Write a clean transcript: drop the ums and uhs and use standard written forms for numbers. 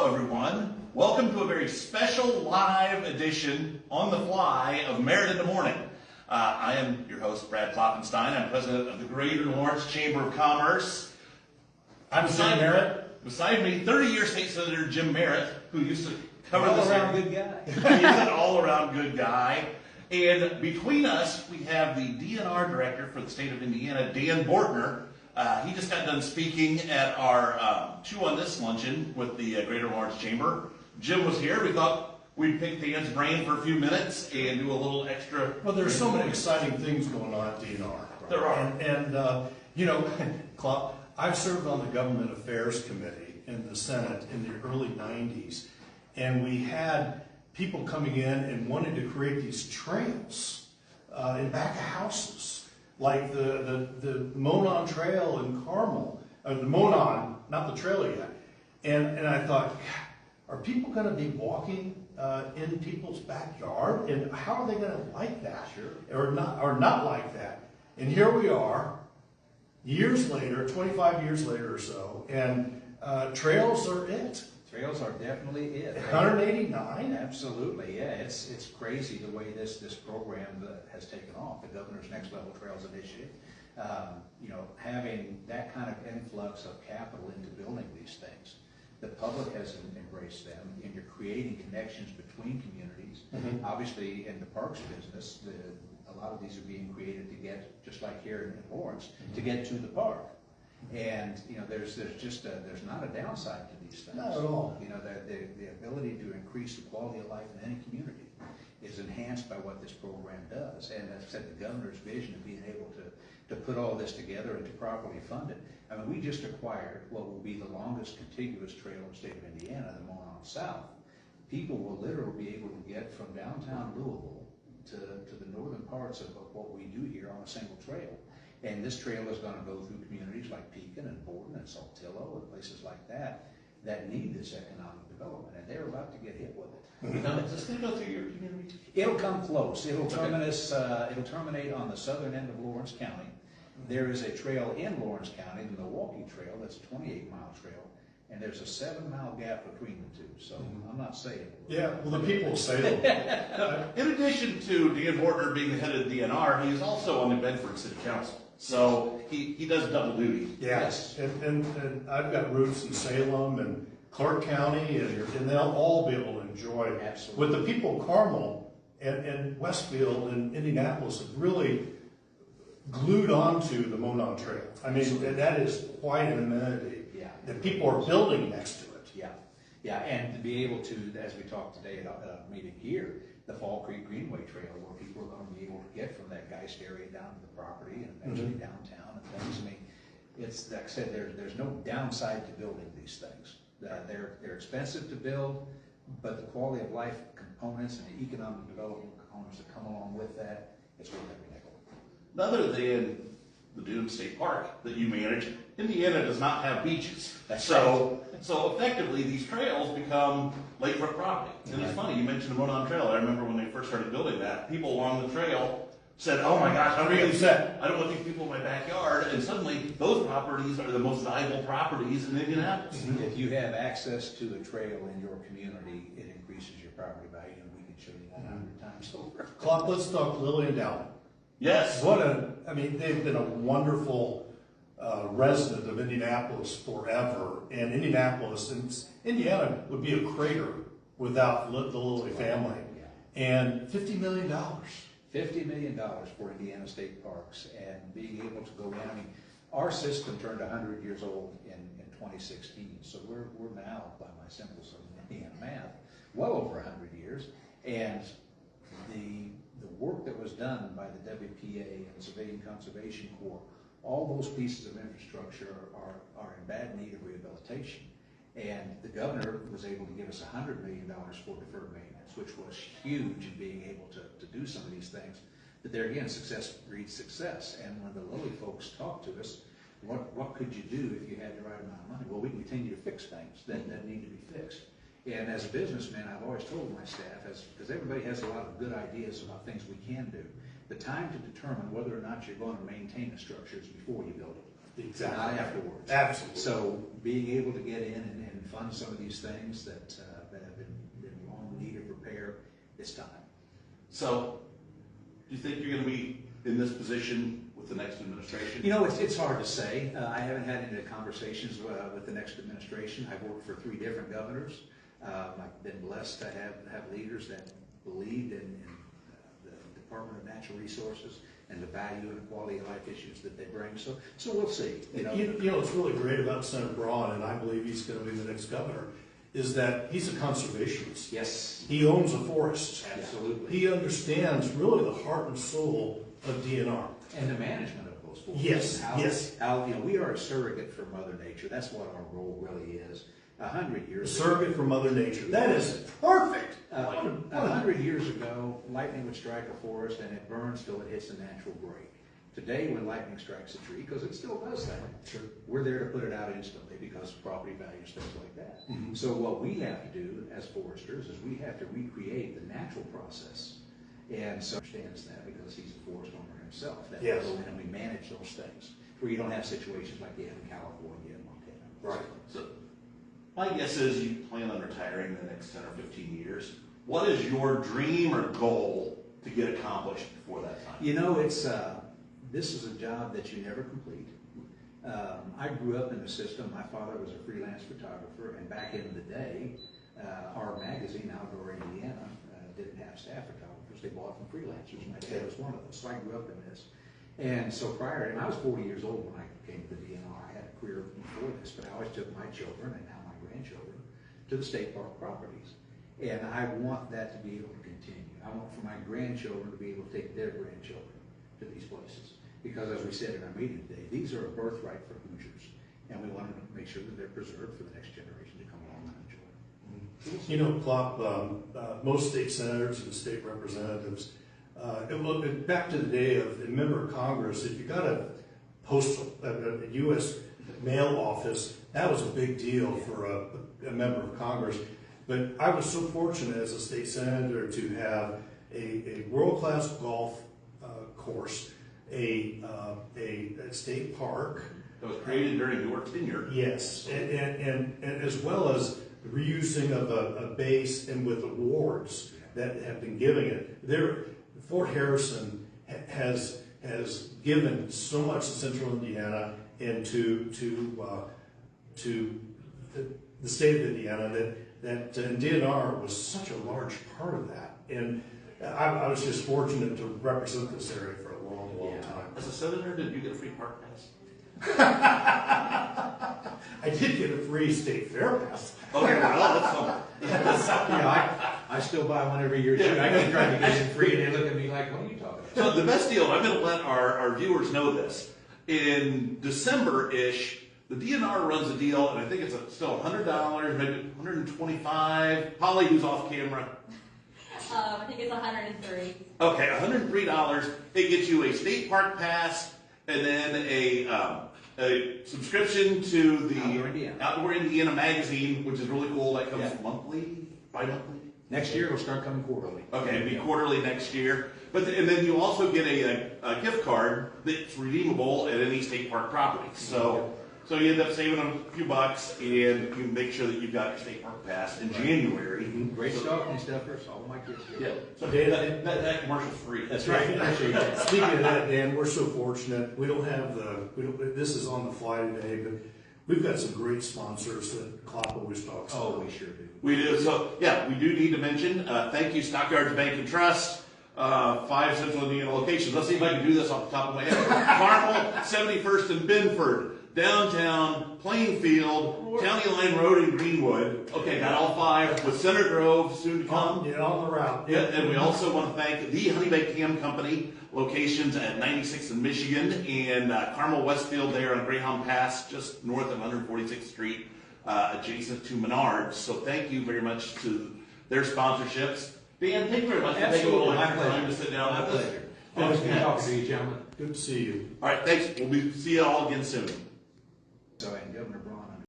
everyone. Welcome to a very special live edition on the fly of Merritt in the Morning. I am your host, Brad Kloppenstein. I'm president of the Greater Lawrence Chamber of Commerce. I'm Jim Merritt. Beside me, 30-year state senator Jim Merritt, who used to cover this. All-around good guy. He's an all-around good guy. And between us, we have the DNR director for the state of Indiana, Dan Bortner. He just got done speaking at our Chew on This luncheon with the Greater Lawrence Chamber. Jim was here. We thought we'd pick Dan's brain for a few minutes and do a little extra. Well, there's so many exciting things going on at DNR. Right? There are. And you know, Klopp, I've served on the Government Affairs Committee in the Senate in the early 90s. And we had people coming in and wanting to create these trails in back of houses. Like the Monon Trail in Carmel, the Monon, not the trail yet. And I thought, are people going to be walking in people's backyard? And how are they going to like that? Sure. Or not like that? And here we are, years later, 25 years later or so, and trails are it. Trails are definitely it. 189? Absolutely, yeah. It's crazy the way this program has taken off, the Governor's Next Level Trails Initiative. You know, having that kind of influx of capital into building these things. The public has embraced them, and you're creating connections between communities. Mm-hmm. Obviously, in the parks business, a lot of these are being created to get, just like here in Lawrence, mm-hmm. to get to the park. And you know, there's not a downside to these things. Not at all. You know, the ability to increase the quality of life in any community is enhanced by what this program does. And as I said, the governor's vision of being able to put all this together and to properly fund it. I mean, we just acquired what will be the longest contiguous trail in the state of Indiana, the Monon South. People will literally be able to get from downtown Louisville to the northern parts of what we do here on a single trail. And this trail is going to go through communities like Pekin and Bortner and Saltillo and places like that need this economic development, and they're about to get hit with it. Now, is this going to go through your community? It'll come close. It'll terminate on the southern end of Lawrence County. There is a trail in Lawrence County, the Milwaukee Trail, that's a 28-mile trail, and there's a 7-mile gap between the two. So I'm not saying it. Yeah, well, the people say that. In addition to Dan Bortner being the head of the DNR, he is also on the Bedford City Council. So he does double duty. Yes, and I've got roots in Salem and Clark County, and they'll all be able to enjoy it. Absolutely. With the people of Carmel and Westfield and Indianapolis have really glued onto the Monon Trail. I mean, that is quite an amenity. Yeah. That people are building next to it. Yeah, and to be able to, as we talked today at a meeting here, the Fall Creek Greenway Trail, where people are going to be able to get from that Geist area down to the property and eventually downtown and things. I mean, it's like I said, there's no downside to building these things. They're expensive to build, but the quality of life components and the economic development components that come along with that, it's worth every nickel. Other than the Dune State Park that you manage, Indiana does not have beaches. So effectively, these trails become lakefront property. And it's funny, you mentioned the Monon Trail. I remember when they first started building that, people along the trail said, oh my gosh, I'm really upset. I don't want these people in my backyard. And suddenly, those properties are the most valuable properties in Indianapolis. Mm-hmm. If you have access to a trail in your community, it increases your property value, and we can show you that 100 times over. Klopp, let's talk Lily and Dowling. Yes. I mean, they've been a wonderful resident of Indianapolis forever. And Indiana would be a crater without the Lilly family. Yeah. And $50 million. $50 million for Indiana State Parks, and being able to go in. I mean, our system turned 100 years old in 2016, so we're now, by my simple sort of Indiana math, well over 100 years. And the work that was done by the WPA and the Civilian Conservation Corps, all those pieces of infrastructure are in bad need of rehabilitation. And the governor was able to give us $100 million for deferred maintenance, which was huge in being able to do some of these things. But there again, success breeds success. And when the Lilly folks talked to us, what could you do if you had the right amount of money? Well, we continue to fix things that need to be fixed. And as a businessman, I've always told my staff, because everybody has a lot of good ideas about things we can do, the time to determine whether or not you're going to maintain a structure is before you build it. Exactly. Not afterwards. Absolutely. So being able to get in and fund down some of these things that have been long in need of repair. It's time. So, do you think you're going to be in this position with the next administration? You know, it's hard to say. I haven't had any conversations with the next administration. I've worked for 3 different governors. I've been blessed to have leaders that believed in the Department of Natural Resources and the value and quality of life issues that they bring. So we'll see. You know, what's really great about Senator Braun, and I believe he's going to be the next governor, is that he's a conservationist. Yes. He owns a forest. Absolutely. He understands really the heart and soul of DNR. And the management of those forests. Yes, yes. How, you know, we are a surrogate for Mother Nature. That's what our role really is. 100 A years surrogate for Mother Nature. That is perfect. 100 years ago, lightning would strike a forest and it burns till it hits a natural break. Today, when lightning strikes a tree, because it still does that, Sure. we're there to put it out instantly because of property values, things like that. Mhm. So what we have to do as foresters is we have to recreate the natural process. And so he understands that because he's a forest owner himself. That Yes. we go in and we manage those things where you don't have situations like you have in California and Montana. Right. So, my guess is you plan on retiring in the next 10 or 15 years. What is your dream or goal to get accomplished before that time? You know, this is a job that you never complete. I grew up in the system. My father was a freelance photographer, and back in the day, our magazine, Outdoor Indiana, didn't have staff photographers. They bought from freelancers. My dad was one of those, so I grew up in this. And so and I was 40 years old when I came to the DNR. I had a career before this, but I always took my children and now my grandchildren to the state park properties. And I want that to be able to continue. I want for my grandchildren to be able to take their grandchildren to these places. Because as we said in our meeting today, these are a birthright for Hoosiers. And we want to make sure that they're preserved for the next generation to come along and enjoy. You know, Klopp, most state senators and state representatives, back to the day of a member of Congress, if you got a U.S. mail office, that was a big deal for a member of Congress. But I was so fortunate as a state senator to have a world-class golf course, a state park. That was created during your tenure. Yes, and as well as the reusing of a base and with awards that have been giving it. Fort Harrison has given so much to Central Indiana and to the state of Indiana that DNR was such a large part of that. And I was just fortunate to represent this area for a long, long time. As a senator, did you get a free park pass? I did get a free state fair pass. Okay, well, that's something. You know, I still buy one every year too. I keep trying to get it free, and they look at me like, "What are you talking about?" So the best deal, I'm going to let our viewers know this. In December-ish, the DNR runs a deal, and I think it's still $100, maybe $125. Holly, who's off camera. I think it's 103. Okay, $103. It gets you a state park pass, and then a subscription to the Outdoor Indiana magazine, which is really cool. That comes monthly, bi-monthly. Next year it'll start coming quarterly. Okay, it'll be quarterly next year. And then you also get a gift card that's redeemable at any state park property. So you end up saving a few bucks, and you make sure that you've got your state park pass in January. Great stocking stuffers, all my kids get. Yeah. So that commercial's free. That's right. Appreciate that. Speaking of that, Dan, we're so fortunate. We don't have this is on the fly today, but we've got some great sponsors that Klopp always talks about. Oh, we sure do. We do. So, yeah, we do need to mention, thank you, Stockyards Bank and Trust, 5 Central Indiana locations. Let's see if I can do this off the top of my head. Carmel, 71st and Benford, downtown, Plainfield, County Line Road in Greenwood. Okay, got all 5 with Center Grove soon to come. Yeah, on the route. Yeah, and we also want to thank the Honeybake Ham Company, locations at 96th and Michigan, and Carmel Westfield there on Greyhound Pass, just north of 146th Street, adjacent to Menards. So thank you very much to their sponsorships. Dan, thank you very much for taking a little extra time to sit down with us. pleasure. Always good talking to you, gentlemen. Good to see you. All right, thanks. We'll see you all again soon. So, and Governor